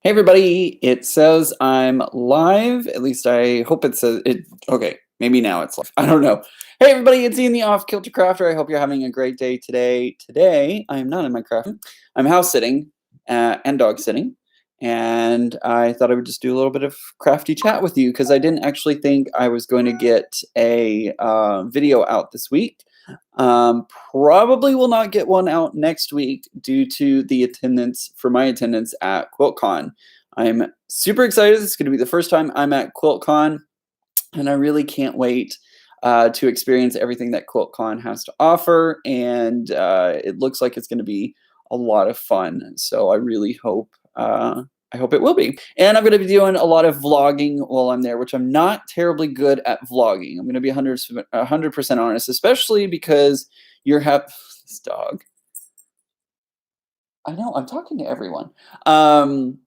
Hey everybody, it says I'm live. At least I hope it says it. Okay, maybe now it's live. I don't know. Hey everybody, it's Ian the Off Kilter Crafter. I hope you're having a great day today. Today, I am not in my craft. I'm house sitting and dog sitting. And I thought I would just do a little bit of crafty chat with you because I didn't actually think I was going to get a video out this week. Probably will not get one out next week due to the attendance for my attendance at QuiltCon. I'm super excited. It's going to be the first time I'm at QuiltCon, and I really can't wait to experience everything that QuiltCon has to offer. And it looks like it's going to be a lot of fun. So I really hope it will be. And I'm going to be doing a lot of vlogging while I'm there, which I'm not terribly good at vlogging. I'm going to be 100% honest, especially because you're this dog. I know, I'm talking to everyone. I'm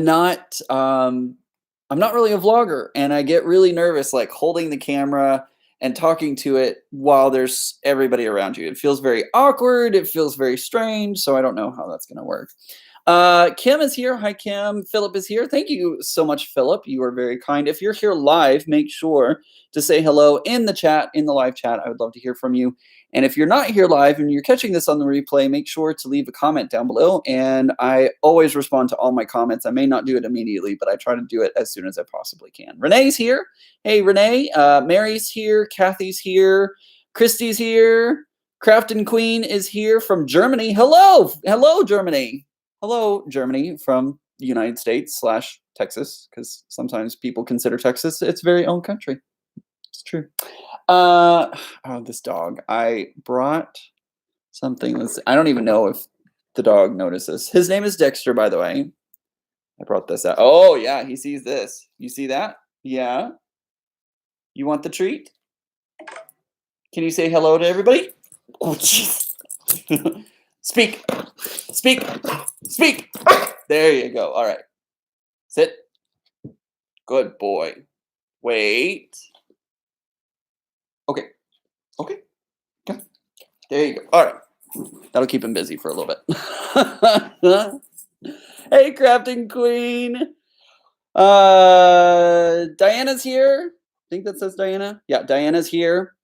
not really a vlogger, and I get really nervous like holding the camera and talking to it while there's everybody around you. It feels very awkward. It feels very strange. So I don't know how that's going to work. Kim is here. Hi, Kim. Philip is here. Thank you so much, Philip. You are very kind. If you're here live, make sure to say hello in the chat, in the live chat. I would love to hear from you. And if you're not here live and you're catching this on the replay, make sure to leave a comment down below. And I always respond to all my comments. I may not do it immediately, but I try to do it as soon as I possibly can. Renee's here. Hey, Renee. Mary's here. Kathy's here. Christy's here. Crafton Queen is here from Germany. Hello. Hello, Germany. Hello, Germany from the United States / Texas, because sometimes people consider Texas its very own country. It's true. Oh, this dog. I brought something. I don't even know if the dog notices. His name is Dexter, by the way. I brought this out. Oh, yeah, he sees this. You see that? Yeah. You want the treat? Can you say hello to everybody? Oh, jeez. Speak. Speak. Speak. There you go. All right. Sit. Good boy. Wait. Okay. Okay. Okay. There you go. All right. That'll keep him busy for a little bit. Hey, Crafting Queen. Diana's here. I think that says Diana. Yeah, Diana's here.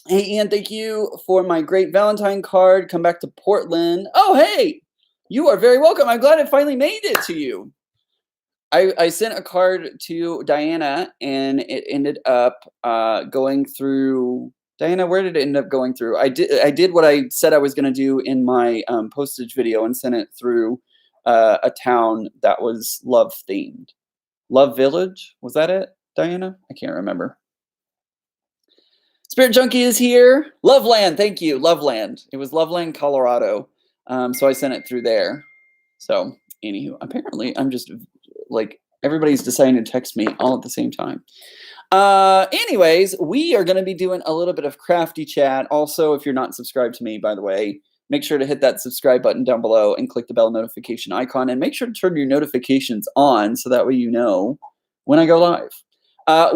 Hey, Ian, thank you for my great Valentine card. Come back to Portland. Oh, hey. You are very welcome. I'm glad it finally made it to you. I sent a card to Diana, and it ended up going through. Diana, where did it end up going through? I did what I said I was going to do in my postage video and sent it through a town that was love themed. Love Village? Was that it, Diana? I can't remember. Spirit Junkie is here. Loveland, thank you. Loveland. It was Loveland, Colorado. So I sent it through there. So, anywho, apparently I'm just like everybody's deciding to text me all at the same time. Anyways, we are going to be doing a little bit of crafty chat. Also, if you're not subscribed to me, by the way, make sure to hit that subscribe button down below and click the bell notification icon, and make sure to turn your notifications on so that way you know when I go live.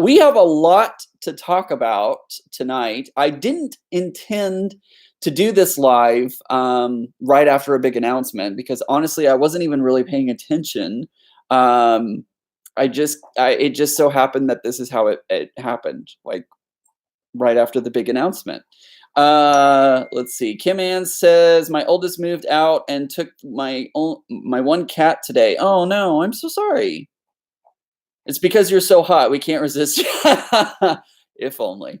We have a lot to talk about tonight. I didn't intend to do this live right after a big announcement because honestly, I wasn't even really paying attention. It just so happened that this is how it happened, like right after the big announcement. Let's see. Kim Ann says my oldest moved out and took my one cat today. Oh no, I'm so sorry. It's because you're so hot. We can't resist. If only.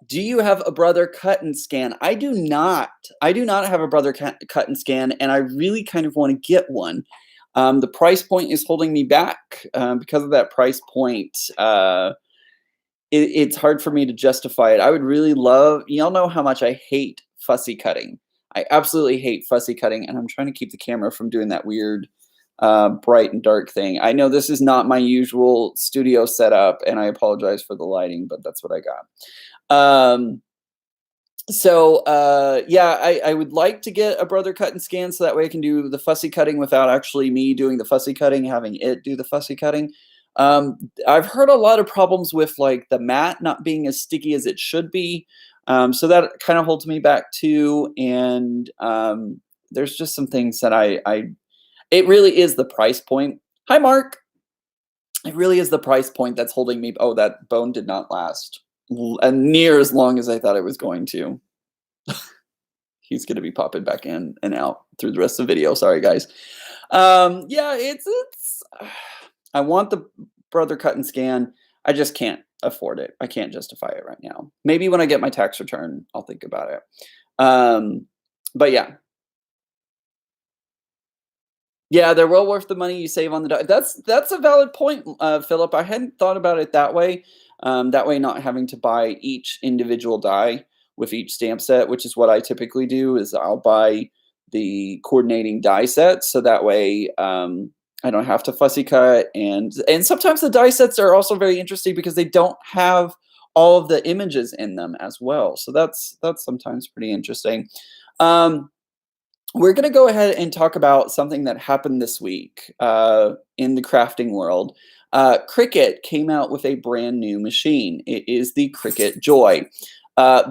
Do you have a brother cut and scan? I do not. I do not have a brother cut and scan, and I really kind of want to get one. The price point is holding me back. Because of that price point, it's hard for me to justify it. I would really love, y'all know how much I hate fussy cutting. I absolutely hate fussy cutting, and I'm trying to keep the camera from doing that weird bright and dark thing. I know this is not my usual studio setup, and I apologize for the lighting, but that's what I got. Yeah, I would like to get a brother cut and scan so that way I can do the fussy cutting without actually me doing the fussy cutting, having it do the fussy cutting. I've heard a lot of problems with like the mat not being as sticky as it should be. So that kind of holds me back too. And there's just some things that I it really is the price point. Hi, Mark. It really is the price point that's holding me. Oh, that bone did not last near as long as I thought it was going to. He's going to be popping back in and out through the rest of the video. Sorry, guys. Yeah, it's I want the brother cut and scan. I just can't afford it. I can't justify it right now. Maybe when I get my tax return, I'll think about it. But yeah. Yeah, they're well worth the money you save on the die. That's a valid point, Philip. I hadn't thought about it that way. That way, not having to buy each individual die with each stamp set, which is what I typically do. Is I'll buy the coordinating die set, so that way I don't have to fussy cut. And sometimes the die sets are also very interesting because they don't have all of the images in them as well. So that's sometimes pretty interesting. We're going to go ahead and talk about something that happened this week in the crafting world. Cricut came out with a brand new machine. It is the Cricut Joy.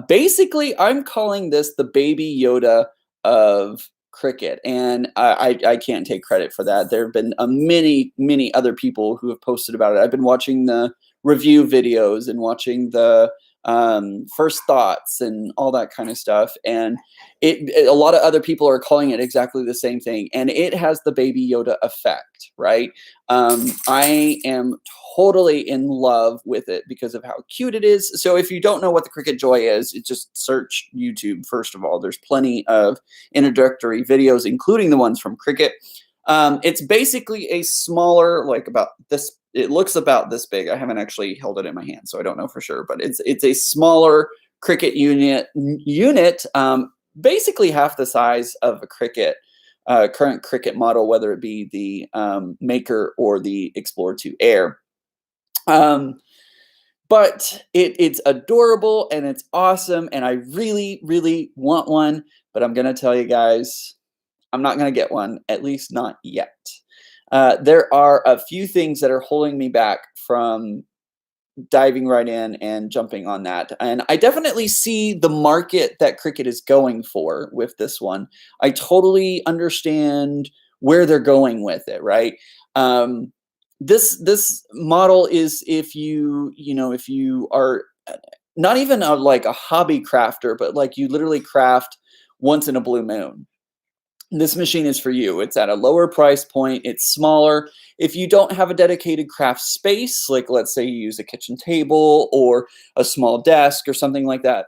Basically, I'm calling this the baby Yoda of Cricut, and I can't take credit for that. There have been many other people who have posted about it. I've been watching the review videos and watching the first thoughts and all that kind of stuff, and a lot of other people are calling it exactly the same thing, and it has the baby Yoda effect, right? I am totally in love with it because of how cute it is. So if you don't know what the Cricut Joy is, just search YouTube. First of all, there's plenty of introductory videos, including the ones from Cricut. It's basically a smaller, like about this. It looks about this big. I haven't actually held it in my hand, so I don't know for sure. But it's a smaller Cricut unit. Basically half the size of a Cricut, current Cricut model, whether it be the Maker or the Explorer 2 Air. But it's adorable and it's awesome, and I really want one. But I'm gonna tell you guys, I'm not gonna get one, at least not yet. There are a few things that are holding me back from diving right in and jumping on that. And I definitely see the market that Cricut is going for with this one. I totally understand where they're going with it, right? This model is if you are not even like a hobby crafter, but like you literally craft once in a blue moon. This machine is for you. It's at a lower price point. It's smaller. If you don't have a dedicated craft space, like let's say you use a kitchen table or a small desk or something like that,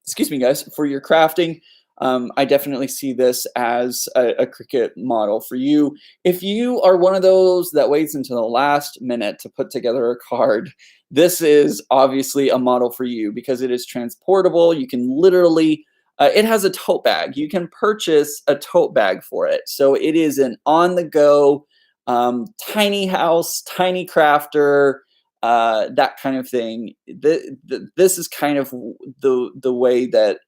excuse me, guys, for your crafting, I definitely see this as a Cricut model for you. If you are one of those that waits until the last minute to put together a card, this is obviously a model for you because it is transportable. You can literally it has a tote bag. You can purchase a tote bag for it. So it is an on-the-go, tiny house, tiny crafter, that kind of thing. This is kind of the way that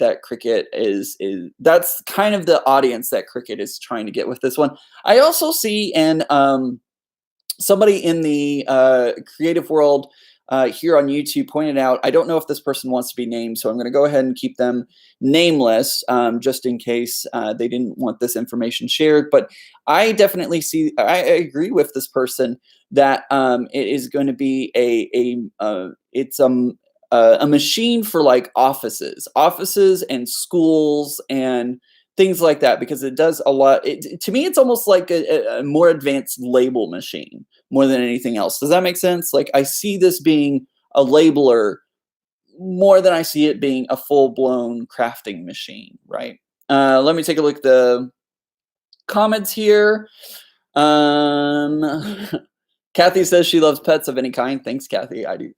Cricut is. That's kind of the audience that Cricut is trying to get with this one. I also see somebody in the creative world here on YouTube pointed out, I don't know if this person wants to be named, so I'm going to go ahead and keep them nameless just in case they didn't want this information shared. But I definitely see, I agree with this person that it is going to be a machine for like offices and schools and things like that, because it does a lot. To me, it's almost like a more advanced label machine more than anything else. Does that make sense? Like I see this being a labeler more than I see it being a full-blown crafting machine, right? Let me take a look at the comments here. Kathy says she loves pets of any kind. Thanks, Kathy. I do.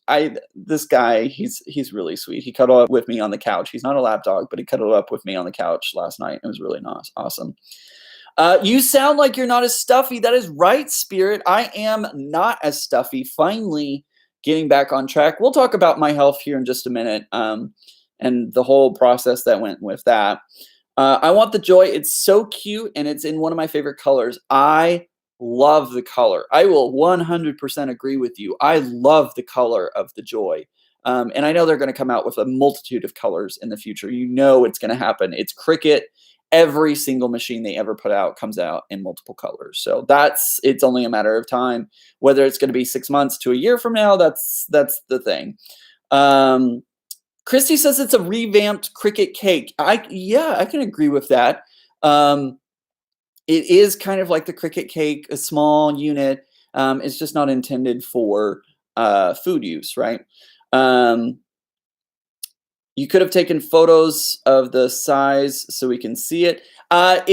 This guy, he's really sweet. He cuddled up with me on the couch. He's not a lap dog, but he cuddled up with me on the couch last night. It was really nice. Awesome. You sound like you're not as stuffy. That is right, Spirit. I am not as stuffy. Finally getting back on track. We'll talk about my health here in just a minute, and the whole process that went with that. I want the Joy. It's so cute, and it's in one of my favorite colors. I love the color. I will 100% agree with you. I love the color of the Joy. And I know they're going to come out with a multitude of colors in the future. You know it's going to happen. It's Cricut. every single machine they ever put out comes out in multiple colors. So it's only a matter of time. Whether it's going to be 6 months to a year from now, that's the thing. Christy says it's a revamped Cricut cake. Yeah, I can agree with that. It is kind of like the Cricut cake, a small unit. It's just not intended for food use, right? You could have taken photos of the size so we can see it. Yeah,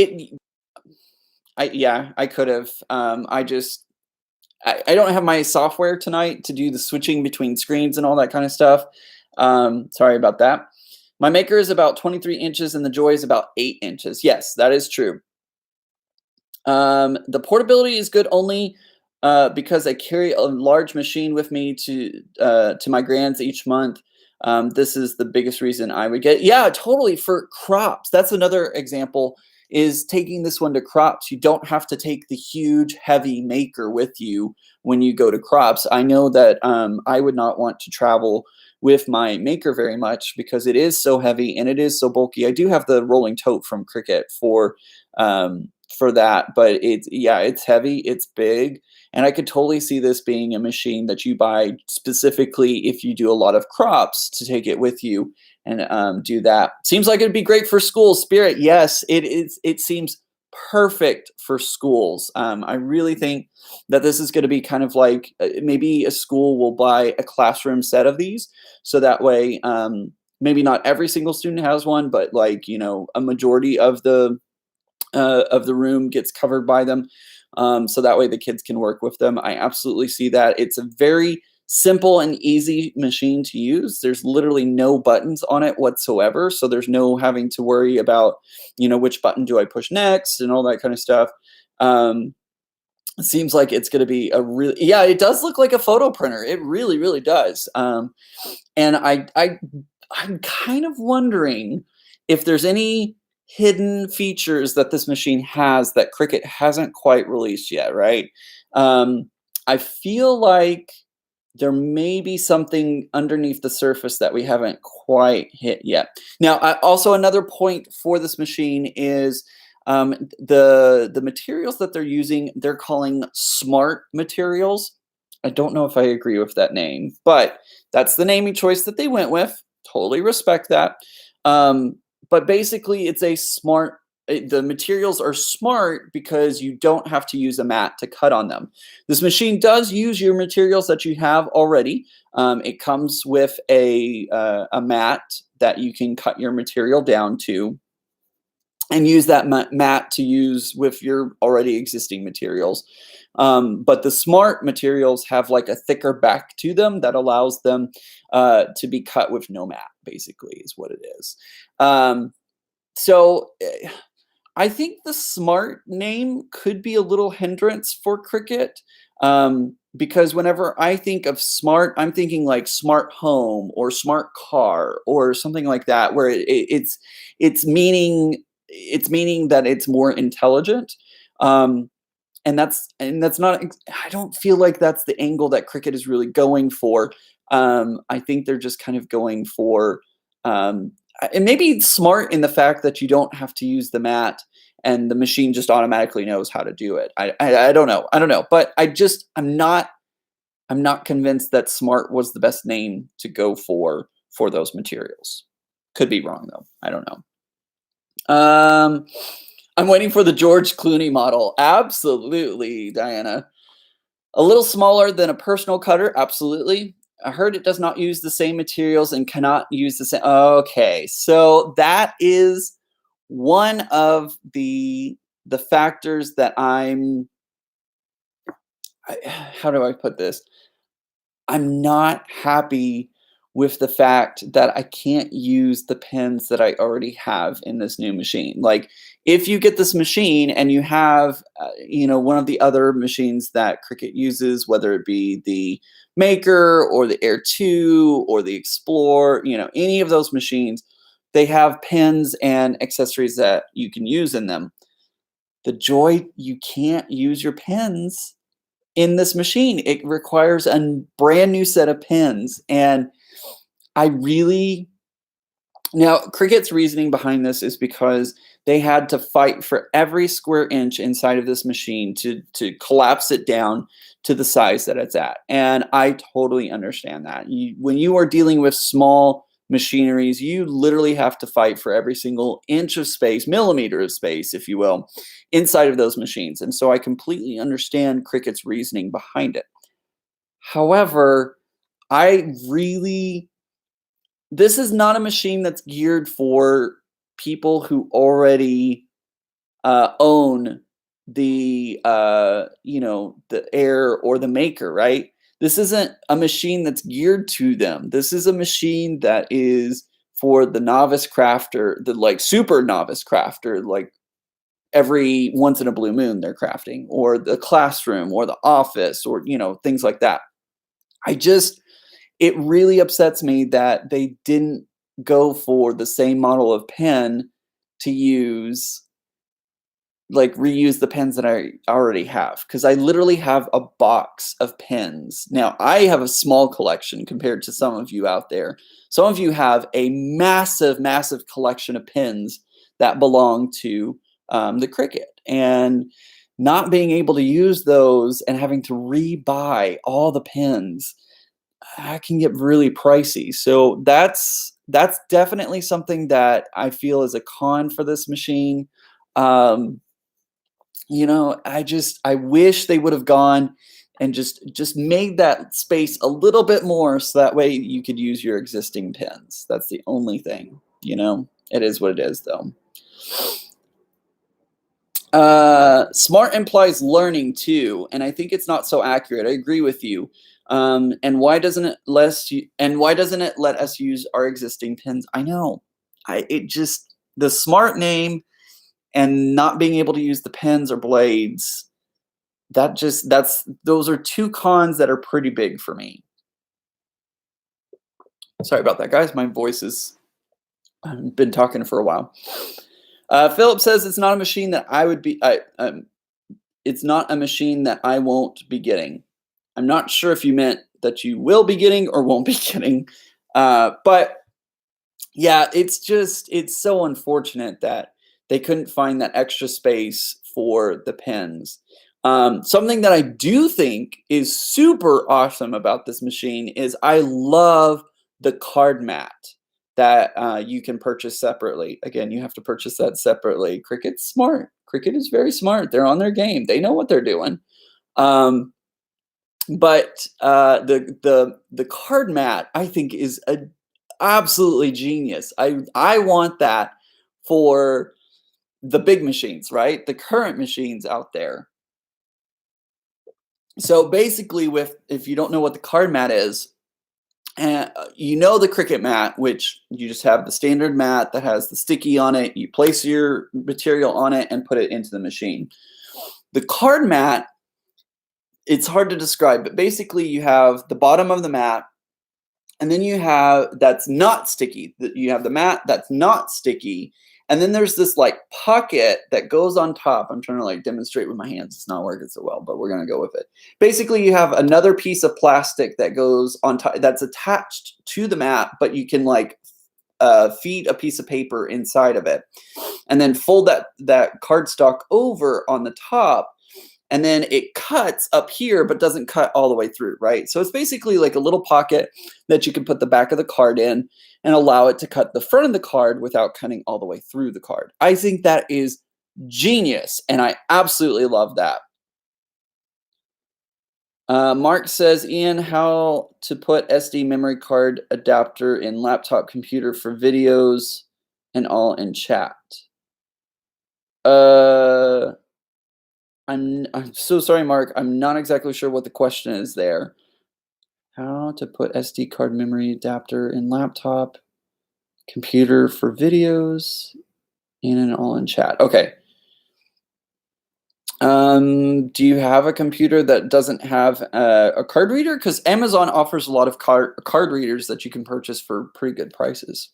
I could have. I don't have my software tonight to do the switching between screens and all that kind of stuff. Sorry about that. My maker is about 23 inches and the Joy is about 8 inches. Yes, that is true. The portability is good only because I carry a large machine with me to my grands each month. This is the biggest reason I would get. Yeah, totally. For crops, that's another example, is taking this one to crops. You don't have to take the huge, heavy maker with you when you go to crops. I know that I would not want to travel with my maker very much because it is so heavy and it is so bulky. I do have the rolling tote from Cricut for that, but it's heavy, it's big, and I could totally see this being a machine that you buy specifically if you do a lot of crops to take it with you and do that. Seems like it'd be great for schools. Spirit, yes, it is. It seems perfect for schools. I really think that this is going to be kind of like maybe a school will buy a classroom set of these, so that way maybe not every single student has one, but like a majority of the room gets covered by them, so that way the kids can work with them. I absolutely see that. It's a very simple and easy machine to use. There's literally no buttons on it whatsoever, so there's no having to worry about which button do I push next and all that kind of stuff. It seems like it's going to be it does look like a photo printer. It really, really does. And I'm kind of wondering if there's any hidden features that this machine has that Cricut hasn't quite released yet, right? I feel like there may be something underneath the surface that we haven't quite hit yet. Now, also another point for this machine is the materials that they're using, they're calling smart materials. I don't know if I agree with that name, but that's the naming choice that they went with. Totally respect that. But basically, it's a smart. The materials are smart because you don't have to use a mat to cut on them. This machine does use your materials that you have already. It comes with a mat that you can cut your material down to and use that mat to use with your already existing materials. But the smart materials have like a thicker back to them that allows them to be cut with no mat, basically, is what it is. So I think the smart name could be a little hindrance for Cricut, because whenever I think of smart, I'm thinking like smart home or smart car or something like that, where it's meaning that it's more intelligent. And that's not. I don't feel like that's the angle that Cricut is really going for. I think they're just kind of going for. And maybe smart in the fact that you don't have to use the mat and the machine just automatically knows how to do it. I don't know. But I'm not convinced that smart was the best name to go for those materials. Could be wrong though. I don't know. I'm waiting for the George Clooney model. Absolutely, Diana. A little smaller than a personal cutter. Absolutely. I heard it does not use the same materials and cannot use the same. Okay, so that is one of the factors that how do I put this? I'm not happy with the fact that I can't use the pens that I already have in this new machine. Like, if you get this machine and you have, one of the other machines that Cricut uses, whether it be the Maker or the Air 2 or the Explorer, any of those machines, they have pens and accessories that you can use in them. The Joy, you can't use your pens in this machine. It requires a brand new set of pens, and I really Now, Cricut's reasoning behind this is because they had to fight for every square inch inside of this machine to collapse it down to the size that it's at. And I totally understand that. When you are dealing with small machineries, you literally have to fight for every single inch of space, millimeter of space, if you will, inside of those machines. And so I completely understand Cricut's reasoning behind it. However, this is not a machine that's geared for people who already own the the Air or the Maker, right? This isn't a machine that's geared to them. This is a machine that is for the novice crafter, the like super novice crafter, like every once in a blue moon they're crafting, or the classroom or the office, or things like that. It really upsets me that they didn't go for the same model of pen to use, like reuse the pens that I already have, because I literally have a box of pens. Now, I have a small collection compared to some of you out there. Some of you have a massive, massive collection of pens that belong to the Cricut. And not being able to use those and having to rebuy all the pens, that can get really pricey. So that's definitely something that I feel is a con for this machine. I wish they would have gone and just made that space a little bit more, so that way you could use your existing pens. That's the only thing. It is what it is, though. Smart implies learning too, and I think it's not so accurate. I agree with you. And why doesn't it let us use our existing pins? I know. The smart name and not being able to use the pens or blades, those are two cons that are pretty big for me. Sorry about that, guys. My voice I've been talking for a while. Philip says it's not a machine that it's not a machine that I won't be getting. I'm not sure if you meant that you will be getting or won't be getting. But yeah, it's so unfortunate that they couldn't find that extra space for the pens. Something that I do think is super awesome about this machine is I love the card mat that you can purchase separately. Again, you have to purchase that separately. Cricut's smart. Cricut is very smart. They're on their game. They know what they're doing. But the card mat, I think, is absolutely genius. I want that for the big machines, right? The current machines out there. So basically, if you don't know what the card mat is, the Cricut mat, which you just have the standard mat that has the sticky on it. You place your material on it and put it into the machine. The card mat, it's hard to describe, but basically you have the bottom of the mat, and then you have that's not sticky. You have the mat that's not sticky, and then there's this like pocket that goes on top. I'm trying to like demonstrate with my hands. It's not working so well, but we're gonna go with it. Basically, you have another piece of plastic that goes on top that's attached to the mat, but you can like feed a piece of paper inside of it, and then fold that cardstock over on the top. And then it cuts up here, but doesn't cut all the way through, right? So it's basically like a little pocket that you can put the back of the card in and allow it to cut the front of the card without cutting all the way through the card. I think that is genius, and I absolutely love that. Mark says, Ian, how to put SD memory card adapter in laptop computer for videos and all in chat. I'm so sorry, Mark. I'm not exactly sure what the question is there. How to put SD card memory adapter in laptop, computer for videos, and all in chat. Okay. Do you have a computer that doesn't have a card reader? Because Amazon offers a lot of card readers that you can purchase for pretty good prices.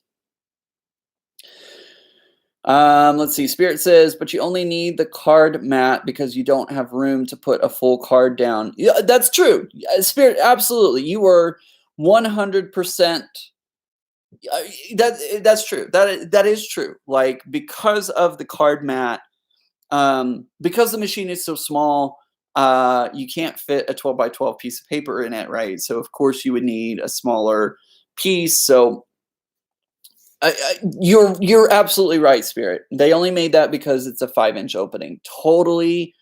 Let's see. Spirit says, but you only need the card mat because you don't have room to put a full card down. Yeah, that's true. Spirit, absolutely. You were 100% That's true. That is true. Like, because of the card mat, because the machine is so small, you can't fit a 12 by 12 piece of paper in it, right? So of course you would need a smaller piece. So you're absolutely right, Spirit. They only made that because it's a 5-inch opening. Totally,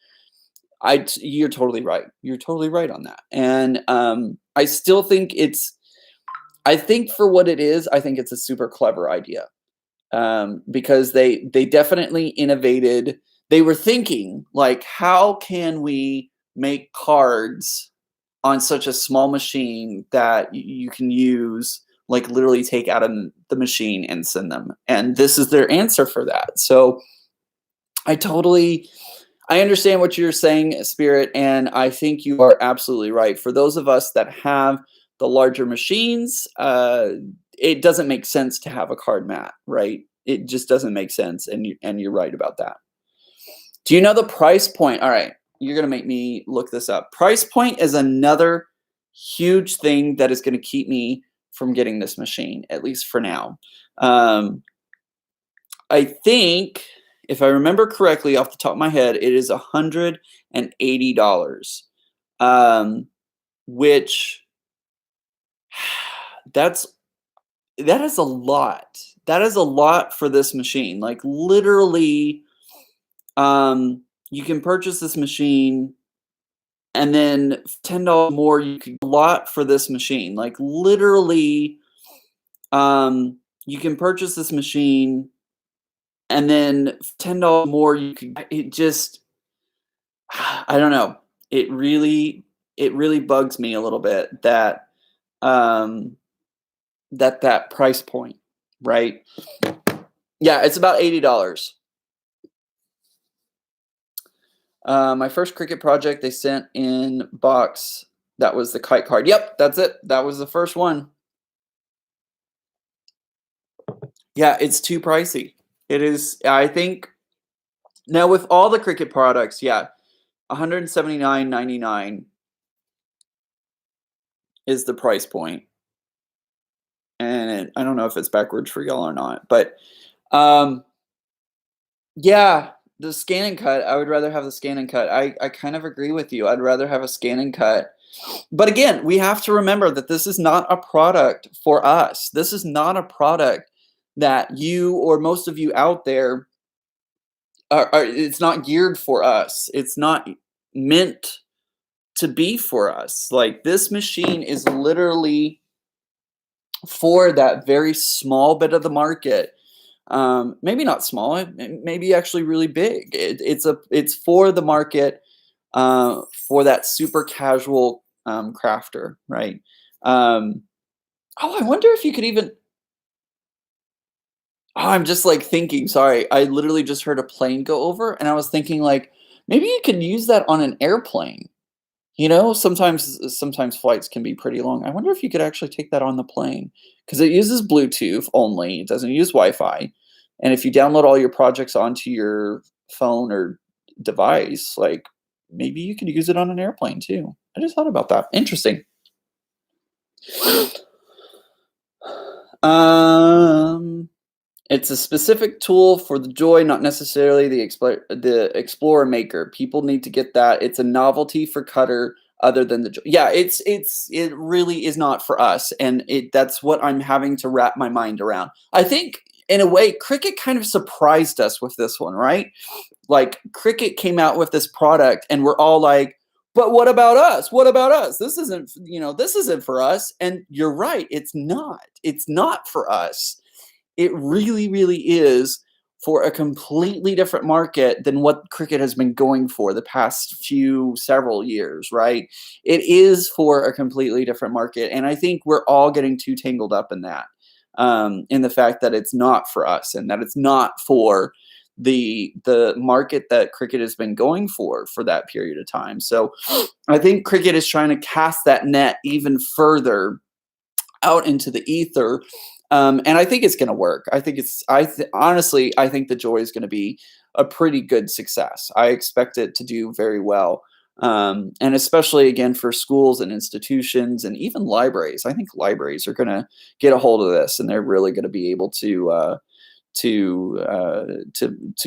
you're totally right. You're totally right on that. And I still think I think for what it is, I think it's a super clever idea, because they definitely innovated. They were thinking, like, how can we make cards on such a small machine that you can use, like, literally take out of the machine and send them. And this is their answer for that. So I understand what you're saying, Spirit, and I think you are absolutely right. For those of us that have the larger machines, it doesn't make sense to have a card mat, right? It just doesn't make sense, and you're right about that. Do you know the price point? All right, you're gonna make me look this up. Price point is another huge thing that is going to keep me from getting this machine, at least for now. I think, if I remember correctly off the top of my head, it is $180, which that is a lot. That is a lot for this machine. Like, literally, you can purchase this machine, and then $10 more, you could get a lot for this machine. Like, literally, you can purchase this machine, and then $10 more, you could. It just, I don't know. It really bugs me a little bit that that price point, right? Yeah, it's about $80. My first Cricut project they sent in box. That was the kite card. Yep, that's it. That was the first one. Yeah, it's too pricey. It is. I think now with all the Cricut products, yeah, $179.99 is the price point. And I don't know if it's backwards for y'all or not, but yeah, the scan and cut. I would rather have the scan and cut. I kind of agree with you. I'd rather have a scan and cut. But again, we have to remember that this is not a product for us. This is not a product that you or most of you out there it's not geared for us. It's not meant to be for us. Like, this machine is literally for that very small bit of the market. Maybe not small, maybe actually really big. It's for the market, for that super casual crafter, right? Oh, I wonder if you could even. Oh, I'm just like thinking. Sorry, I literally just heard a plane go over, and I was thinking, like, maybe you could use that on an airplane. You know, sometimes flights can be pretty long. I wonder if you could actually take that on the plane, because it uses Bluetooth only. It doesn't use Wi-Fi. And if you download all your projects onto your phone or device, like, maybe you could use it on an airplane too. I just thought about that. Interesting. It's a specific tool for the Joy, not necessarily the Explorer Maker. People need to get that. It's a novelty for Cutter other than the Joy. Yeah, it really is not for us, and that's what I'm having to wrap my mind around. I think, in a way, Cricut kind of surprised us with this one, right? Like, Cricut came out with this product, and we're all like, but what about us? What about us? This isn't for us. And you're right, it's not. It's not for us. It really, really is for a completely different market than what Cricut has been going for the past several years, right? It is for a completely different market. And I think we're all getting too tangled up in that, in the fact that it's not for us, and that it's not for the market that Cricut has been going for that period of time. So I think Cricut is trying to cast that net even further out into the ether. And I think it's going to work. Honestly, I think the Joy is going to be a pretty good success. I expect it to do very well. And especially again for schools and institutions and even libraries. I think libraries are going to get a hold of this, and they're really going to be able to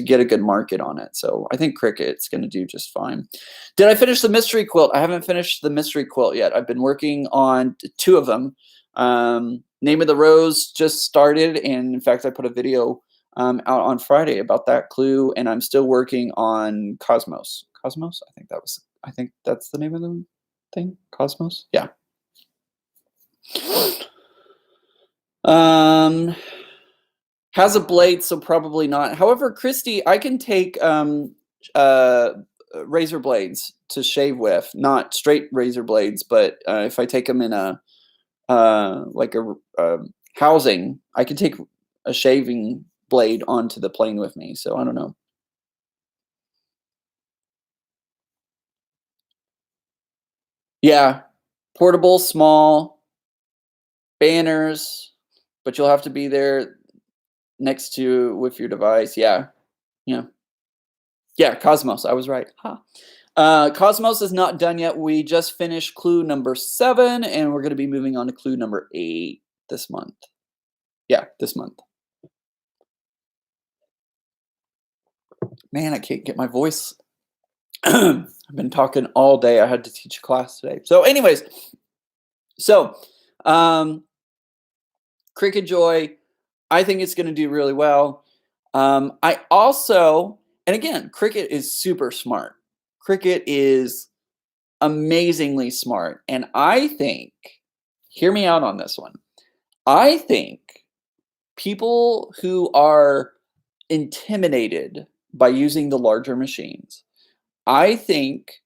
get a good market on it. So I think Cricut's going to do just fine. Did I finish the mystery quilt? I haven't finished the mystery quilt yet. I've been working on 2 of them. Name of the Rose just started, and in fact, I put a video out on Friday about that clue, and I'm still working on Cosmos. Cosmos? I think that's the name of the thing. Cosmos? Yeah. Has a blade, so probably not. However, Christy, I can take razor blades to shave with, not straight razor blades, but if I take them in a like a housing, I can take a shaving blade onto the plane with me. So I don't know. Yeah, portable, small banners, but you'll have to be there next to with your device. Yeah, yeah. Yeah, Cosmos. I was right. Huh. Cosmos is not done yet. We just finished clue number 7, and we're going to be moving on to clue number 8 this month. Yeah, this month. Man, I can't get my voice. I've been talking all day. I had to teach a class today. So anyways, so Cricut Joy, I think it's going to do really well. I also, and again, Cricut is super smart. Cricut is amazingly smart. And I think, hear me out on this one. I think people who are intimidated by using the larger machines, I think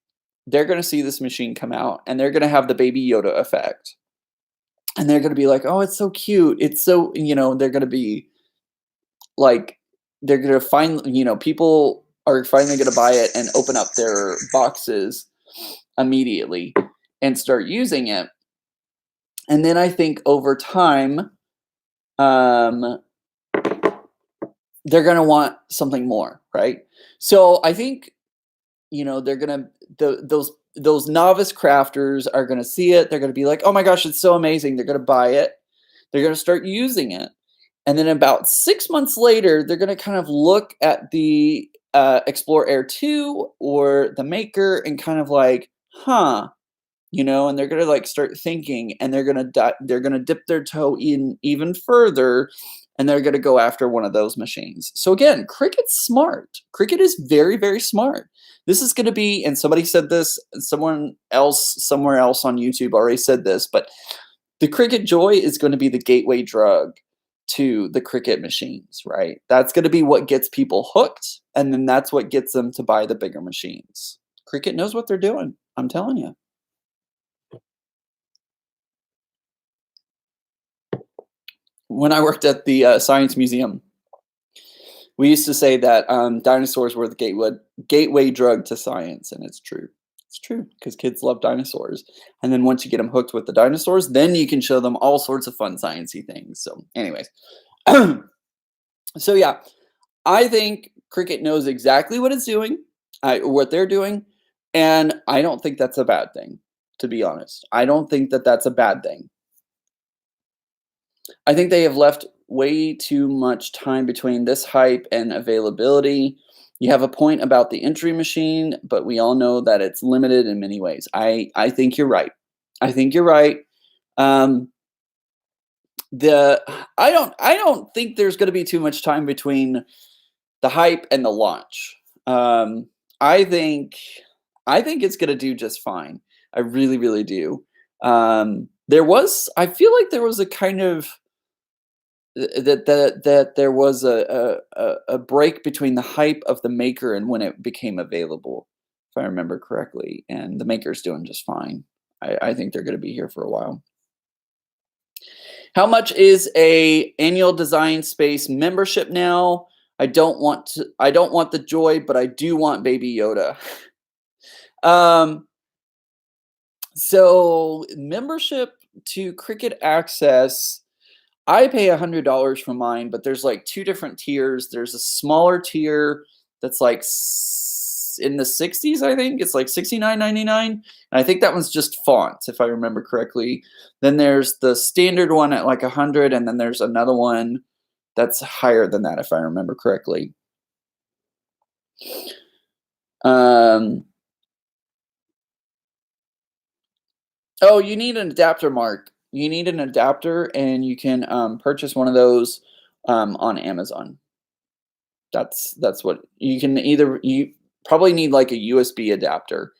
they're going to see this machine come out and they're going to have the Baby Yoda effect. And they're going to be like, oh, it's so cute. It's so, they're going to be like, they're going to find, people are finally going to buy it and open up their boxes immediately and start using it. And then I think over time, they're going to want something more, right? So I think, they're going to, those novice crafters are going to see it. They're going to be like, oh my gosh, it's so amazing. They're going to buy it. They're going to start using it. And then about 6 months later, they're going to kind of look at the Explore Air 2 or the Maker and kind of like, huh, and they're going to like start thinking, and they're going to dip their toe in even further, and they're going to go after one of those machines. So again, Cricut's smart. Cricut is very, very smart. This is going to be, and somebody said this, someone else somewhere else on YouTube already said this, but the Cricut Joy is going to be the gateway drug to the Cricut machines, right? That's going to be what gets people hooked, and then that's what gets them to buy the bigger machines. Cricut knows what they're doing. I'm telling you. When I worked at the Science Museum, we used to say that dinosaurs were the gateway drug to science, and it's true. It's true, because kids love dinosaurs. And then once you get them hooked with the dinosaurs, then you can show them all sorts of fun sciencey things. So anyways, so yeah, I think Cricut knows exactly what it's doing, what they're doing, and I don't think that's a bad thing, to be honest. I don't think that that's a bad thing. I think they have left way too much time between this hype and availability. You have a point about the entry machine, but we all know that it's limited in many ways. I think you're right. I think you're right. I don't think there's going to be too much time between the hype and the launch. I think it's going to do just fine. I really, really do. I feel like there was a kind of that there was a break between the hype of the Maker and when it became available, if I remember correctly. And the Maker's doing just fine. I think they're going to be here for a while. How much is a annual Design Space membership now? I don't want the Joy, but I do want Baby Yoda. So membership to Cricut Access, I pay $100 for mine, but there's like 2 different tiers. There's a smaller tier that's like in the 60s, I think. It's like $69.99. And I think that one's just fonts, if I remember correctly. Then there's the standard one at like 100, and then there's another one that's higher than that, if I remember correctly. Oh, you need an adapter, Mark. You need an adapter, and you can purchase one of those on Amazon. That's what you can you probably need like a USB adapter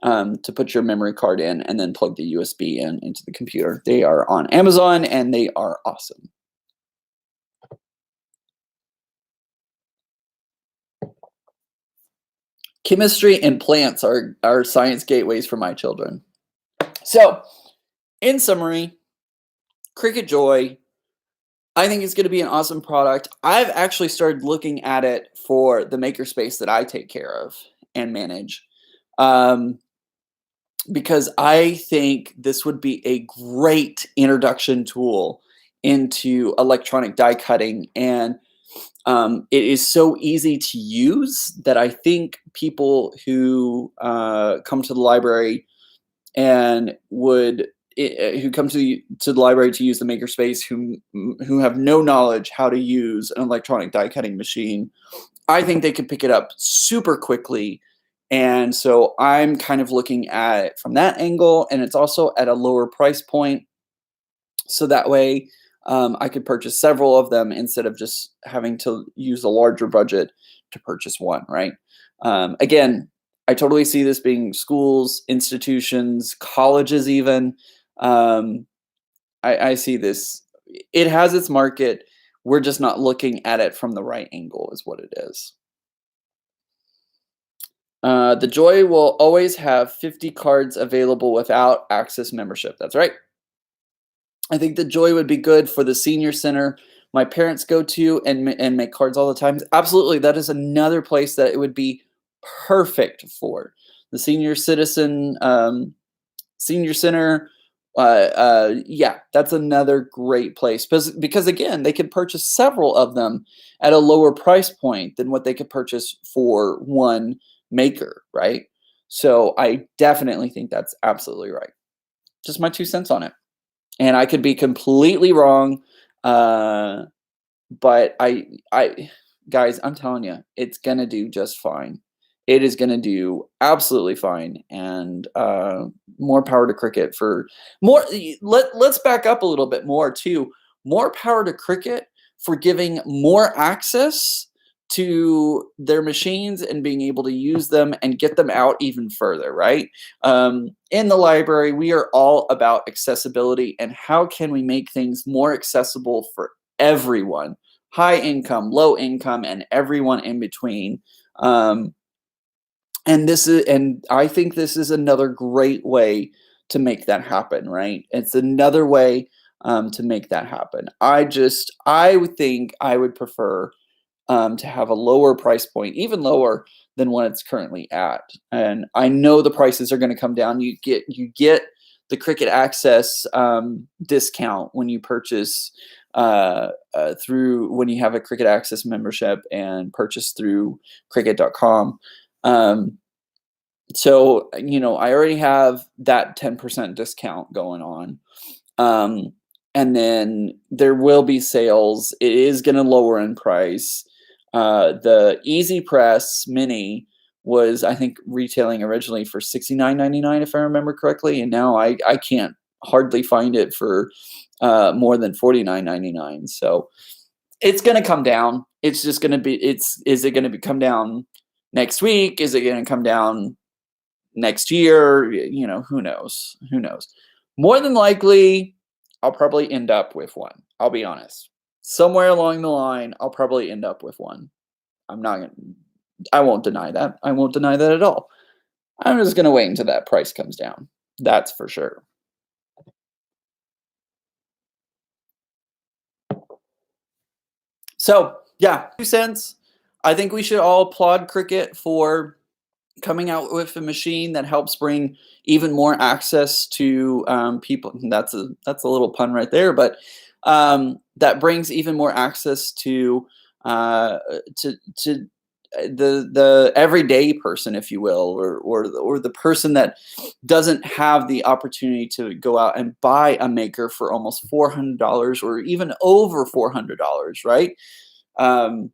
to put your memory card in and then plug the USB in into the computer. They are on Amazon and they are awesome. Chemistry and plants are science gateways for my children. So, in summary, Cricut Joy, I think it's going to be an awesome product. I've actually started looking at it for the makerspace that I take care of and manage. Because I think this would be a great introduction tool into electronic die cutting. And it is so easy to use that I think people who come to the library and who come to the library to use the makerspace who have no knowledge how to use an electronic die cutting machine, I think they could pick it up super quickly. And so I'm kind of looking at it from that angle, and it's also at a lower price point. So that way I could purchase several of them instead of just having to use a larger budget to purchase one, right? Again, I totally see this being schools, institutions, colleges even. I see this. It has its market. We're just not looking at it from the right angle is what it is. The Joy will always have 50 cards available without Access membership. That's right. I think the Joy would be good for the senior center. My parents go to and make cards all the time. Absolutely, that is another place that it would be perfect for. The senior citizen, senior center. Yeah, that's another great place because again, they could purchase several of them at a lower price point than what they could purchase for one maker, right? So I definitely think that's absolutely right. Just my 2 cents on it. And I could be completely wrong, but guys, I'm telling you, it's gonna do just fine. It is gonna do absolutely fine, and more power to Cricut for more. Let's back up a little bit more too. More power to Cricut for giving more access to their machines and being able to use them and get them out even further, right? In the library, we are all about accessibility and how can we make things more accessible for everyone, high income, low income, and everyone in between. And I think this is another great way to make that happen, right? It's another way to make that happen. I would think I would prefer to have a lower price point, even lower than what it's currently at. And I know the prices are going to come down. You get the Cricut Access discount when you purchase when you have a Cricut Access membership and purchase through Cricut.com. So I already have that 10% discount going on. And then there will be sales. It is going to lower in price. The Easy Press Mini was, I think, retailing originally for $69.99, if I remember correctly, and now I can't hardly find it for more than $49.99. So it's going to come down. It's just going to be. Is it going to come down next week? Is it going to come down next year? Who knows? Who knows? More than likely, I'll probably end up with one. I'll be honest. Somewhere along the line, I'll probably end up with one. I won't deny that. I won't deny that at all. I'm just going to wait until that price comes down. That's for sure. So, yeah, 2 cents. I think we should all applaud Cricut for coming out with a machine that helps bring even more access to people. That's a little pun right there, but that brings even more access to the everyday person, if you will, or the person that doesn't have the opportunity to go out and buy a maker for almost $400 or even over $400, right? Um,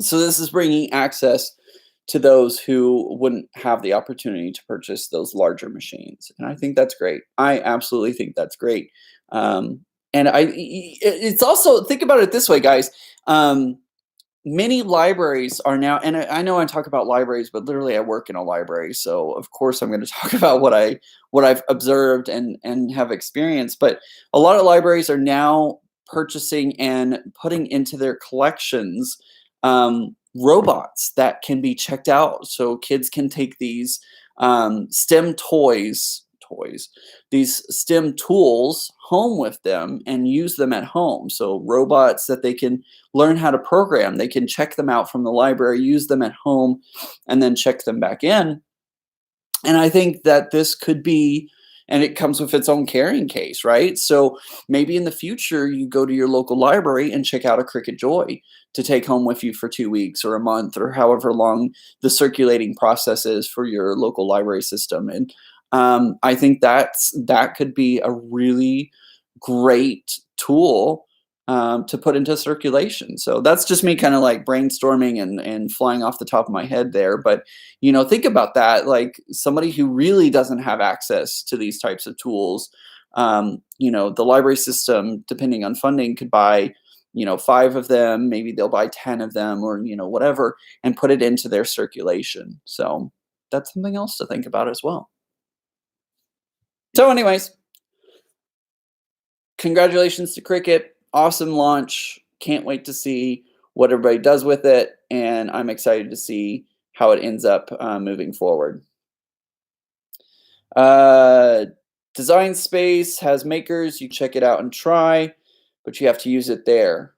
so this is bringing access to those who wouldn't have the opportunity to purchase those larger machines, and I think that's great. I absolutely think that's great. And it's also, think about it this way, guys. Many libraries are now, and I know I talk about libraries, but literally I work in a library, so of course I'm going to talk about what I've observed and have experienced. But a lot of libraries are now purchasing and putting into their collections robots that can be checked out, so kids can take these STEM these STEM tools home with them and use them at home. So robots that they can learn how to program, they can check them out from the library, use them at home, and then check them back in. And I think that this could be, and it comes with its own carrying case, right? So maybe in the future, you go to your local library and check out a Cricut Joy to take home with you for 2 weeks or a month or however long the circulating process is for your local library system. And I think that could be a really great tool to put into circulation. So that's just me kind of like brainstorming and flying off the top of my head there. But, think about that, like somebody who really doesn't have access to these types of tools, the library system, depending on funding, could buy, 5 of them, maybe they'll buy 10 of them or, whatever, and put it into their circulation. So that's something else to think about as well. So anyways, congratulations to Cricut. Awesome launch. Can't wait to see what everybody does with it. And I'm excited to see how it ends up moving forward. Design Space has makers. You check it out and try, but you have to use it there.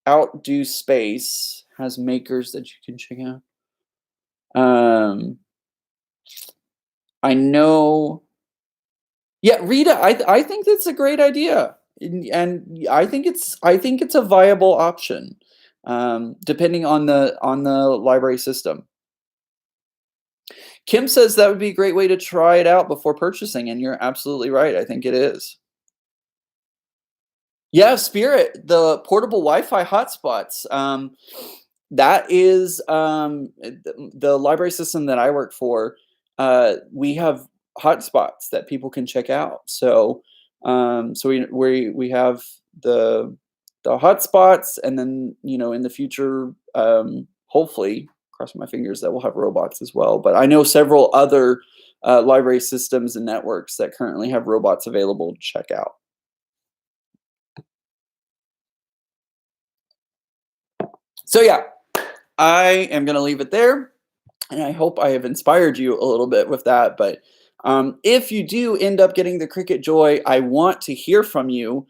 Outdo Space has makers that you can check out. I know. Yeah, Rita, I think that's a great idea, and I think it's a viable option, depending on the library system. Kim says that would be a great way to try it out before purchasing, and you're absolutely right. I think it is. Yeah, Spirit, the portable Wi-Fi hotspots. That is the library system that I work for. We have hotspots that people can check out. So we have the hotspots, and then in the future, hopefully, crossing my fingers, that we'll have robots as well. But I know several other library systems and networks that currently have robots available to check out. So yeah, I am going to leave it there, and I hope I have inspired you a little bit with that. But if you do end up getting the Cricut Joy, I want to hear from you.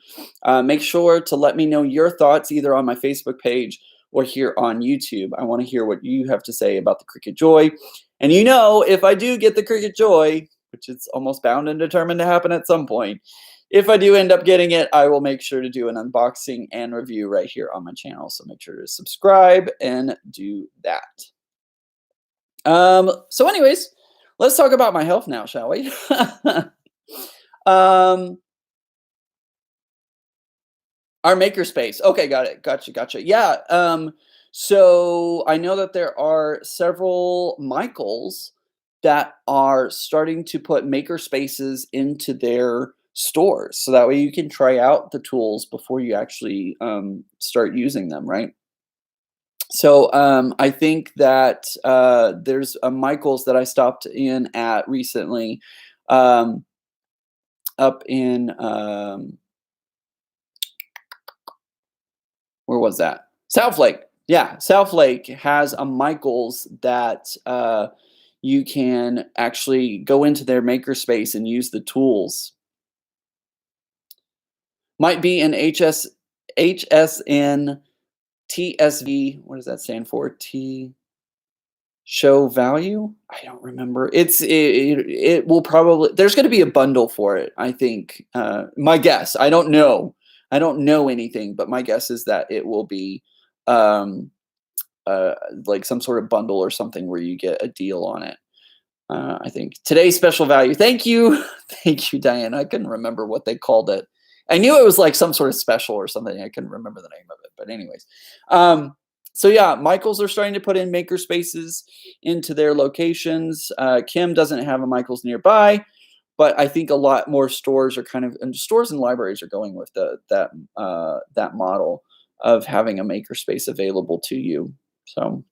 Make sure to let me know your thoughts either on my Facebook page or here on YouTube. I want to hear what you have to say about the Cricut Joy. And if I do get the Cricut Joy, which is almost bound and determined to happen at some point, if I do end up getting it, I will make sure to do an unboxing and review right here on my channel. So make sure to subscribe and do that. So anyways, let's talk about my health now, shall we? Our makerspace. Okay, got it. Gotcha. Yeah. So I know that there are several Michaels that are starting to put maker spaces into their stores, so that way you can try out the tools before you actually start using them, right? So I think that there's a Michaels that I stopped in at recently, up in where was that? Southlake. Yeah, Southlake has a Michaels that you can actually go into their makerspace and use the tools. Might be an HSN TSV. What does that stand for? Show value? I don't remember. It will probably, there's going to be a bundle for it, I think. My guess. I don't know anything, but my guess is that it will be like some sort of bundle or something where you get a deal on it. I think today's special value. Thank you. Thank you, Diane. I couldn't remember what they called it. I knew it was like some sort of special or something. I couldn't remember the name of it. But anyways, so yeah, Michaels are starting to put in maker spaces into their locations. Kim doesn't have a Michaels nearby, but I think a lot more stores are and stores and libraries are going with that model of having a maker space available to you. So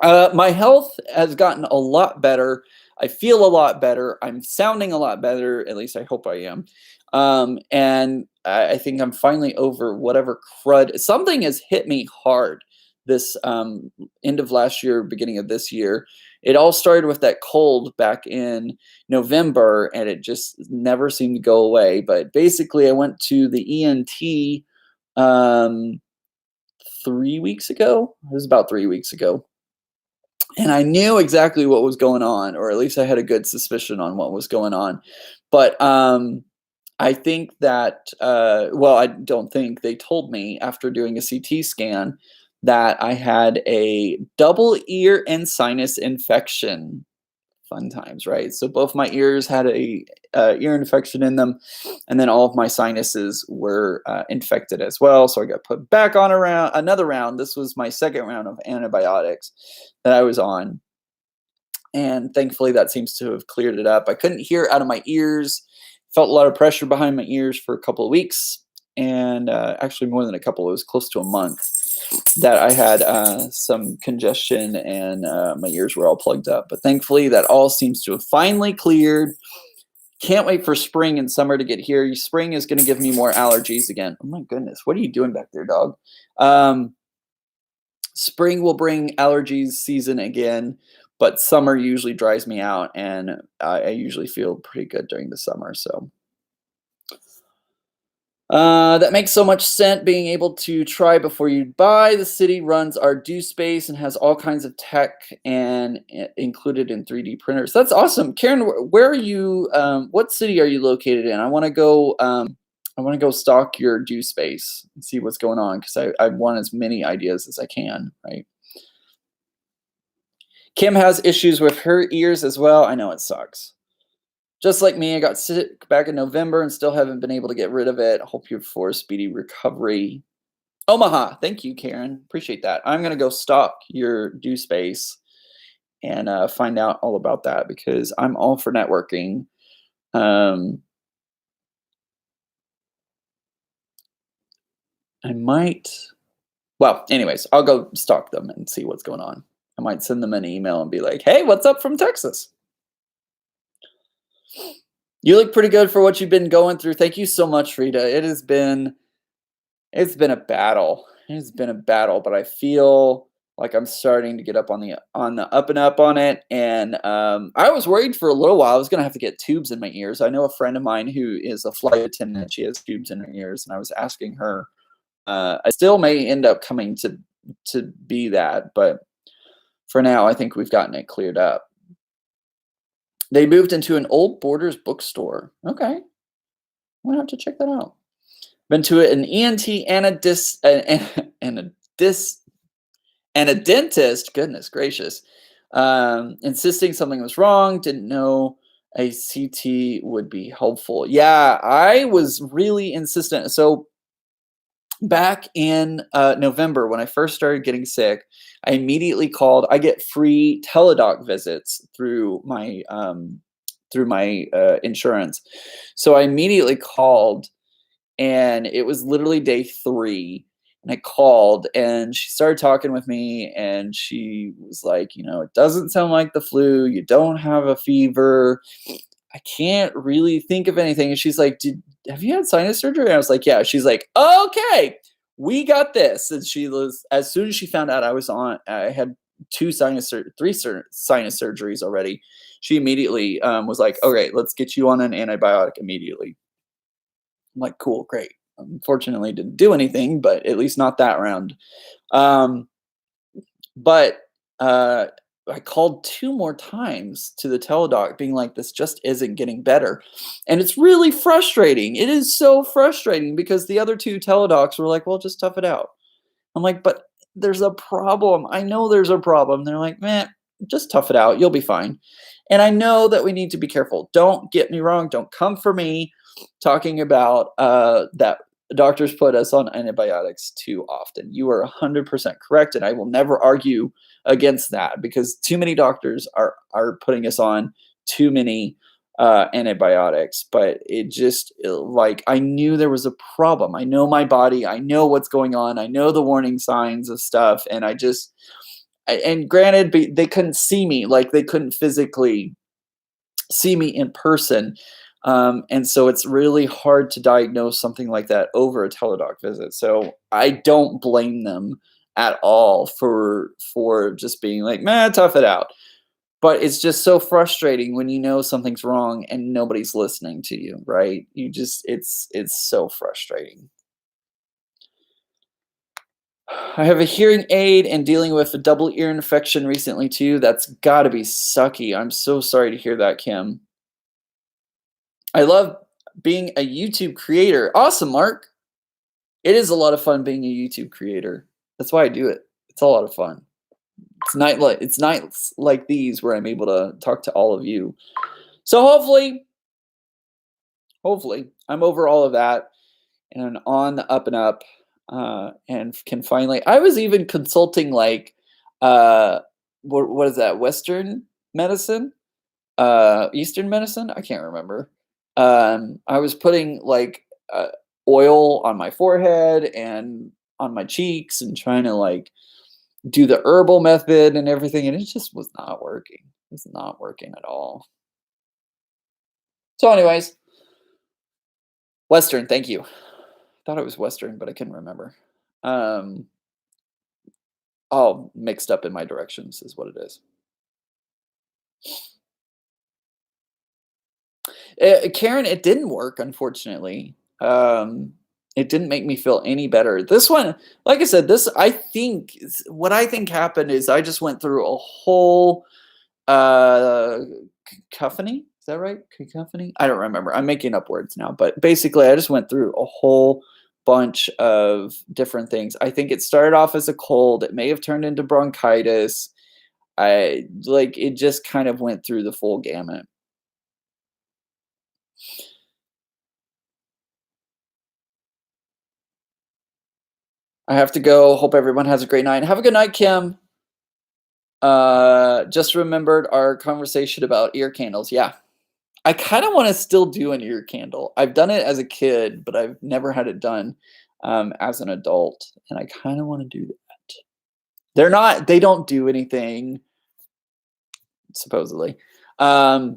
my health has gotten a lot better. I feel a lot better. I'm sounding a lot better. At least I hope I am. And I think I'm finally over whatever crud. Something has hit me hard this end of last year, beginning of this year. It all started with that cold back in November, and it just never seemed to go away. But basically, I went to the ENT 3 weeks ago. It was about 3 weeks ago. And I knew exactly what was going on, or at least I had a good suspicion on what was going on. But I think that, well, I don't think, they told me after doing a CT scan that I had a double ear and sinus infection. Fun times, right? So both my ears had a ear infection in them, and then all of my sinuses were infected as well. So I got put back on another round. This was my second round of antibiotics that I was on, and thankfully that seems to have cleared it up. I couldn't hear out of my ears. Felt a lot of pressure behind my ears for a couple of weeks, and actually more than a couple. It was close to a month that I had some congestion, and my ears were all plugged up. But thankfully, that all seems to have finally cleared. Can't wait for spring and summer to get here. Spring is going to give me more allergies again. Oh my goodness, what are you doing back there, dog? Spring will bring allergies season again, but summer usually dries me out, and I usually feel pretty good during the summer. So that makes so much sense, being able to try before you buy. The city runs our due space and has all kinds of tech and included in 3D printers. That's awesome. Karen, where are you? What city are you located in? I want to go. I want to go stalk your due space and see what's going on, because I want as many ideas as I can. Right. Kim has issues with her ears as well. I know it sucks. Just like me, I got sick back in November and still haven't been able to get rid of it. Hope you're for a speedy recovery. Omaha. Thank you, Karen. Appreciate that. I'm going to go stalk your due space and find out all about that, because I'm all for networking. I might, well, anyways, I'll go stalk them and see what's going on. I might send them an email and be like, hey, what's up from Texas? You look pretty good for what you've been going through. Thank you so much, Rita. It's been a battle. It's been a battle, but I feel like I'm starting to get up on the up and up on it. And I was worried for a little while I was going to have to get tubes in my ears. I know a friend of mine who is a flight attendant. She has tubes in her ears, and I was asking her. I still may end up coming to be that, but for now, I think we've gotten it cleared up. They moved into an old Borders bookstore. Okay. I'm going to have to check that out. Been to an ENT and a dentist. Goodness gracious. Insisting something was wrong. Didn't know a CT would be helpful. Yeah, I was really insistent. So back in November, when I first started getting sick, I immediately called. I get free teledoc visits through my insurance. So I immediately called, and it was literally day 3. And I called, and she started talking with me, and she was like, it doesn't sound like the flu. You don't have a fever. I can't really think of anything. And she's like, have you had sinus surgery? And I was like, yeah. She's like, okay, we got this. And she was, as soon as she found out I had 3 sinus surgeries already, she immediately was like, okay, let's get you on an antibiotic immediately. I'm like, cool, great. Unfortunately, didn't do anything, but at least not that round. But I called 2 more times to the teledoc, being like, this just isn't getting better. And it's really frustrating. It is so frustrating, because the other 2 teledocs were like, well, just tough it out. I'm like, but there's a problem. I know there's a problem. They're like, man, just tough it out. You'll be fine. And I know that we need to be careful. Don't get me wrong. Don't come for me talking about that doctors put us on antibiotics too often. You are 100% correct, and I will never argue against that because too many doctors are putting us on too many antibiotics. But like I knew there was a problem. I know my body. I know what's going on. I know the warning signs of stuff, and and granted, they couldn't see me, like they couldn't physically see me in person. And so it's really hard to diagnose something like that over a teledoc visit. So I don't blame them at all for just being like, man, tough it out. But it's just so frustrating when you know something's wrong and nobody's listening to you, right? It's so frustrating. I have a hearing aid and dealing with a double ear infection recently too. That's got to be sucky. I'm so sorry to hear that, Kim. I love being a YouTube creator. Awesome, Mark. It is a lot of fun being a YouTube creator. That's why I do it. It's a lot of fun. It's nights like these where I'm able to talk to all of you. So hopefully, I'm over all of that and on the up and up, and can finally. I was even consulting like, what is that? Western medicine, Eastern medicine. I can't remember. I was putting like oil on my forehead and on my cheeks and trying to like do the herbal method and everything, and it just was not working. It's not working at all. So, anyways, Western. Thank you. Thought it was Western, but I couldn't remember. Um, all mixed up in my directions is what it is. Karen, it didn't work, unfortunately. It didn't make me feel any better. This one, like I said, what I think happened is I just went through a whole cacophony. Is that right? Cacophony? I don't remember. I'm making up words now, but basically, I just went through a whole bunch of different things. I think it started off as a cold. It may have turned into bronchitis. It just kind of went through the full gamut. I have to go. Hope everyone has a great night. Have a good night, Kim. Just remembered our conversation about ear candles. Yeah. I kind of want to still do an ear candle. I've done it as a kid, but I've never had it done as an adult. And I kind of want to do that. They don't do anything, supposedly. Yeah,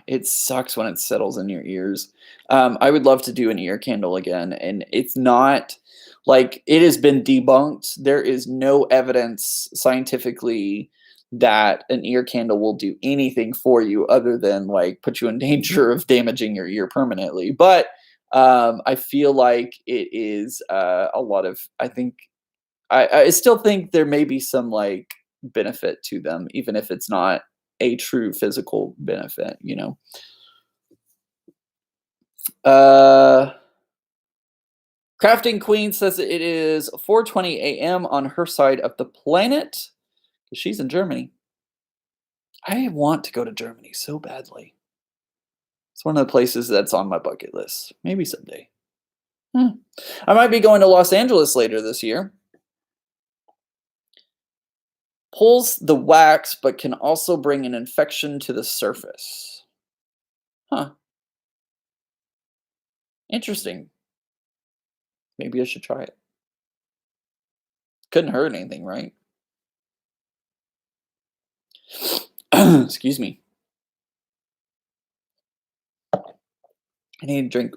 it sucks when it settles in your ears. I would love to do an ear candle again, and it's not like it has been debunked. There is no evidence scientifically that an ear candle will do anything for you other than like put you in danger of damaging your ear permanently. But I feel like it is a lot of. I still think there may be some like benefit to them, even if it's not a true physical benefit, you know. Crafting Queen says that it is 4:20 a.m. on her side of the planet because she's in Germany. I want to go to Germany so badly. It's one of the places that's on my bucket list. Maybe someday. I might be going to Los Angeles later this year. Pulls the wax, but can also bring an infection to the surface. Huh. Interesting. Maybe I should try it. Couldn't hurt anything, right? Excuse me. I need a drink.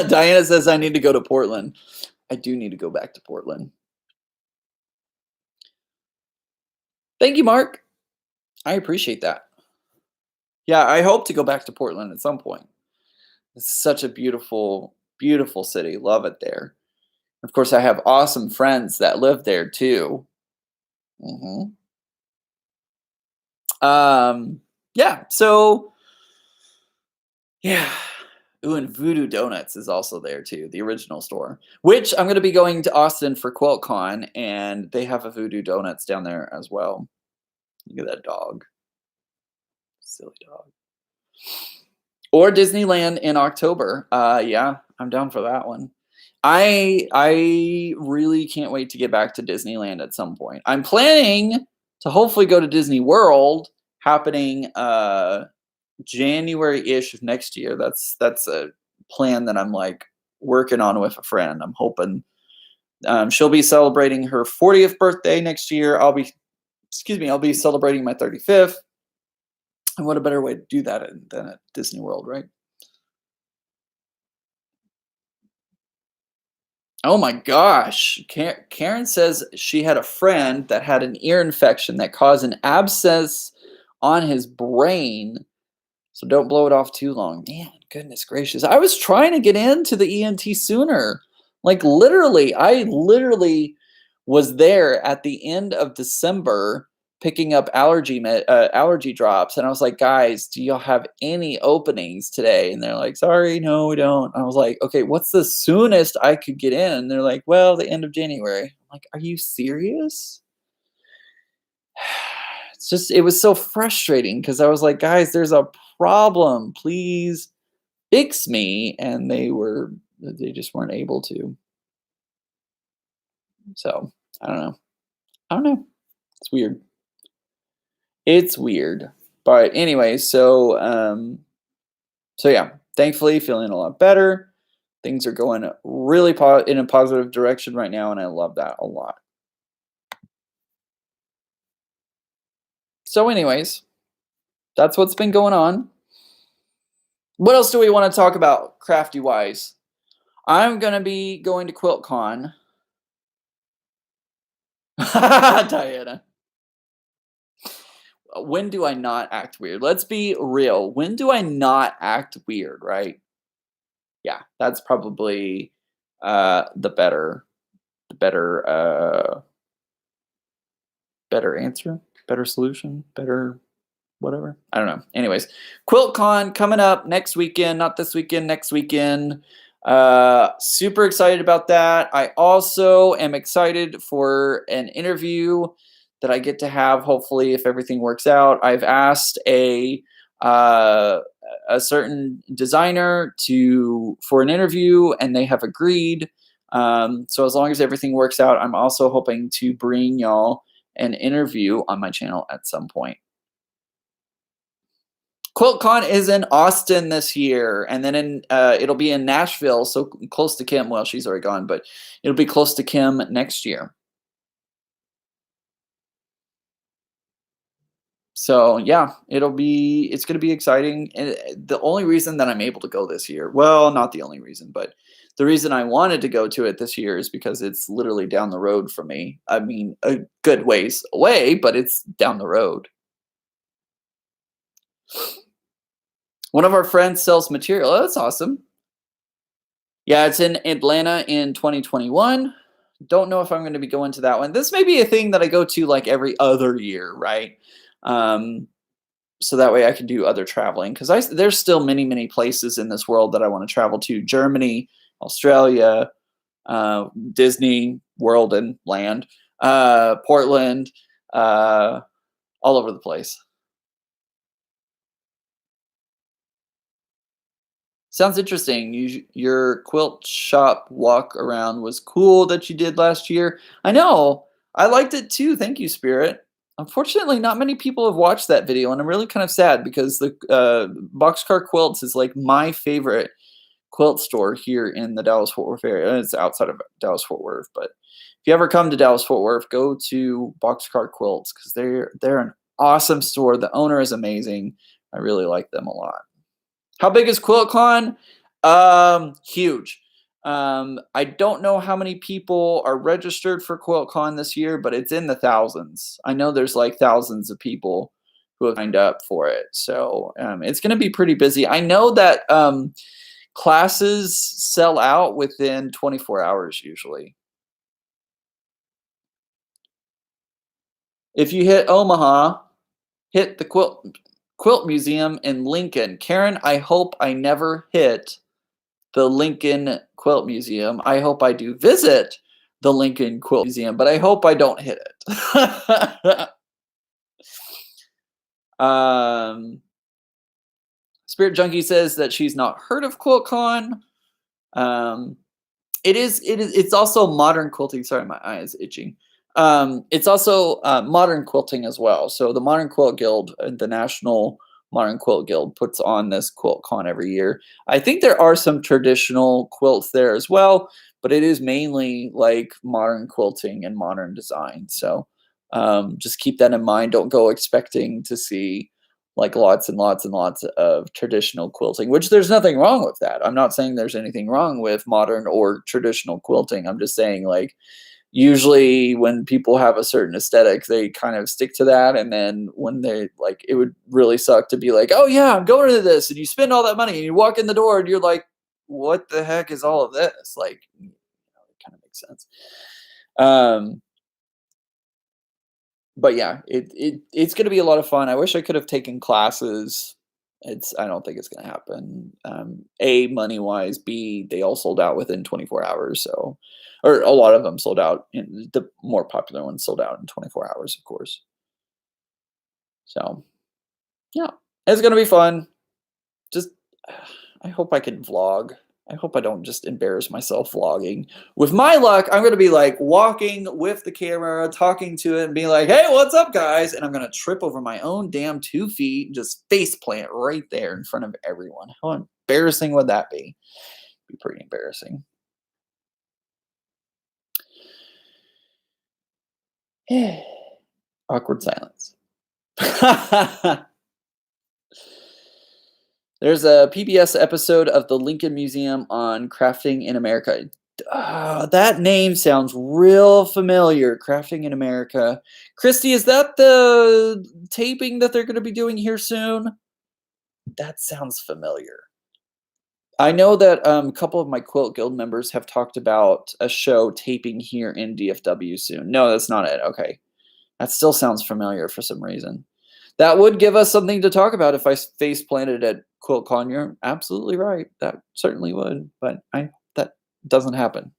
Diana says I need to go to Portland. I do need to go back to Portland. Thank you, Mark. I appreciate that. Yeah, I hope to go back to Portland at some point. It's such a beautiful, beautiful city. Love it there. Of course, I have awesome friends that live there too. Yeah. So, yeah. Ooh, and Voodoo Donuts is also there too, the original store. Which I'm gonna be going to Austin for QuiltCon, and they have a Voodoo Donuts down there as well. Look at that dog. Silly dog. Or Disneyland in October. Yeah, I'm down for that one. I really can't wait to get back to Disneyland at some point. I'm planning to hopefully go to Disney World happening January-ish of next year. That's a plan that I'm like working on with a friend. I'm hoping she'll be celebrating her 40th birthday next year. I'll be celebrating my 35th. And what a better way to do that than at Disney World, right? Oh my gosh. Karen says she had a friend that had an ear infection that caused an abscess on his brain. So don't blow it off too long. Man, goodness gracious. I was trying to get into the ENT sooner. Like I literally was there at the end of December picking up allergy drops, and I was like, "Guys, do y'all have any openings today?" And they're like, "Sorry, no, we don't." I was like, "Okay, what's the soonest I could get in?" And they're like, "Well, the end of January." I'm like, "Are you serious?" It was so frustrating because I was like, "Guys, there's a problem. Please fix me." And they just weren't able to. So I don't know. I don't know. It's weird. It's weird. But anyway, so yeah, thankfully feeling a lot better. Things are going really in a positive direction right now, and I love that a lot. So anyways, that's what's been going on. What else do we want to talk about crafty wise? I'm going to be going to QuiltCon. Diana. When do I not act weird? Let's be real. When do I not act weird, right? Yeah, that's probably the better answer, better solution, better whatever. I don't know. Anyways, QuiltCon coming up next weekend, not this weekend, next weekend. Super excited about that. I also am excited for an interview that I get to have, hopefully, if everything works out. I've asked uh, a certain designer for an interview, and they have agreed. So as long as everything works out, I'm also hoping to bring y'all an interview on my channel at some point. QuiltCon is in Austin this year, and then it'll be in Nashville, so close to Kim. Well, she's already gone, but it'll be close to Kim next year. So yeah, it's going to be exciting. And the only reason that I'm able to go this year, well, not the only reason, but the reason I wanted to go to it this year is because it's literally down the road from me. I mean, a good ways away, but it's down the road. One of our friends sells material. Oh, that's awesome. Yeah, it's in Atlanta in 2021. Don't know if I'm going to be going to that one. This may be a thing that I go to like every other year, right? Um, so that way I can do other traveling because there's still many places in this world that I want to travel to. Germany, Australia, Disney World and Land, Portland, all over the place. Sounds interesting. Your quilt shop walk around was cool that you did last year. I know. I liked it too. Thank you, Spirit. Unfortunately, not many people have watched that video, and I'm really kind of sad because the Boxcar Quilts is like my favorite quilt store here in the Dallas-Fort Worth area. It's outside of Dallas-Fort Worth, but if you ever come to Dallas-Fort Worth, go to Boxcar Quilts because they're an awesome store. The owner is amazing. I really like them a lot. How big is QuiltCon? Huge. I don't know how many people are registered for QuiltCon this year, but it's in the thousands. I know there's like thousands of people who have signed up for it. So it's going to be pretty busy. I know that classes sell out within 24 hours usually. If you hit Omaha, hit the Quilt Museum in Lincoln. Karen, I hope I never hit the Lincoln Quilt Museum. I hope I do visit the Lincoln Quilt Museum, but I hope I don't hit it. Spirit Junkie says that she's not heard of QuiltCon. It's also modern quilting. Sorry, my eye is itching. It's also modern quilting as well. So the Modern Quilt Guild, the National Modern Quilt Guild, puts on this QuiltCon every year. I think there are some traditional quilts there as well, but it is mainly like modern quilting and modern design. So just keep that in mind. Don't go expecting to see like lots and lots and lots of traditional quilting, which there's nothing wrong with that. I'm not saying there's anything wrong with modern or traditional quilting. I'm just saying, like, usually when people have a certain aesthetic, they kind of stick to that. And then when they like, it would really suck to be like, oh yeah, I'm going to this. And you spend all that money and you walk in the door and you're like, what the heck is all of this? Like, it kind of makes sense. But yeah, it's going to be a lot of fun. I wish I could have taken classes. I don't think it's going to happen. A, money wise. B, they all sold out within 24 hours. So, or a lot of them sold out. The more popular ones sold out in 24 hours, of course. So yeah, it's going to be fun. Just, I hope I can vlog. I hope I don't just embarrass myself vlogging. With my luck, I'm going to be like walking with the camera, talking to it and being like, hey, what's up, guys? And I'm going to trip over my own damn 2 feet and just face plant right there in front of everyone. How embarrassing would that be? It'd be pretty embarrassing. Awkward silence. There's a PBS episode of the Lincoln Museum on crafting in America. That name sounds real familiar. Crafting in America. Christy, is that the taping that they're going to be doing here soon? That sounds familiar. I know that a couple of my Quilt Guild members have talked about a show taping here in DFW soon. No, that's not it. Okay. That still sounds familiar for some reason. That would give us something to talk about if I face planted at QuiltCon. You're absolutely right. That certainly would, but that doesn't happen.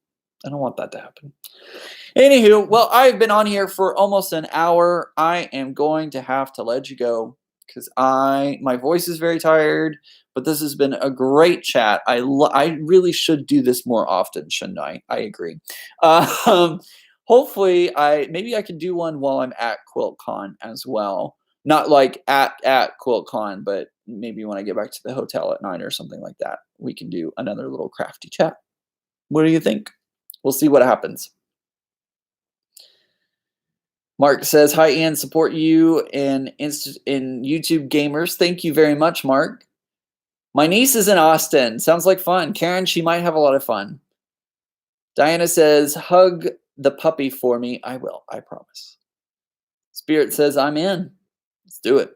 I don't want that to happen. Anywho, well, I've been on here for almost an hour. I am going to have to let you go because my voice is very tired, but this has been a great chat. I really should do this more often, shouldn't I? I agree. Hopefully, maybe I can do one while I'm at QuiltCon as well. Not like at QuiltCon, but maybe when I get back to the hotel at 9 or something like that, we can do another little crafty chat. What do you think? We'll see what happens. Mark says, hi, Ian, support you in YouTube Gamers. Thank you very much, Mark. My niece is in Austin. Sounds like fun. Karen, she might have a lot of fun. Diana says, hug the puppy for me. I will, I promise. Spirit says, I'm in. Let's do it.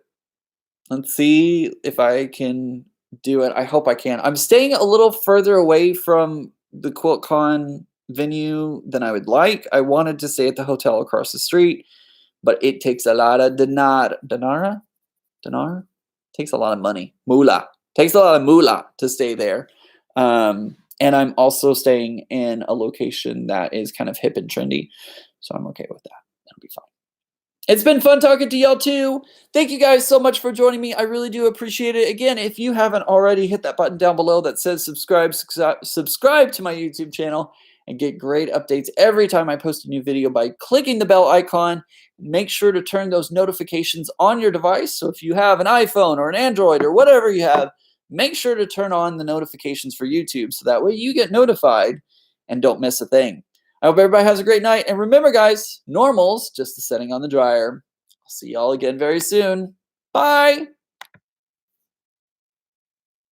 Let's see if I can do it. I hope I can. I'm staying a little further away from the QuiltCon venue than I would like. I wanted to stay at the hotel across the street, but it takes a lot of dinar? Takes a lot of money. Moolah. Takes a lot of moolah to stay there. And I'm also staying in a location that is kind of hip and trendy. So I'm okay with that. That'll be fine. It's been fun talking to y'all too. Thank you guys so much for joining me. I really do appreciate it. Again, if you haven't already, hit that button down below that says subscribe to my YouTube channel and get great updates every time I post a new video by clicking the bell icon. Make sure to turn those notifications on your device. So if you have an iPhone or an Android or whatever you have, make sure to turn on the notifications for YouTube so that way you get notified and don't miss a thing. I hope everybody has a great night. And remember, guys, normal's just the setting on the dryer. I'll see y'all again very soon. Bye.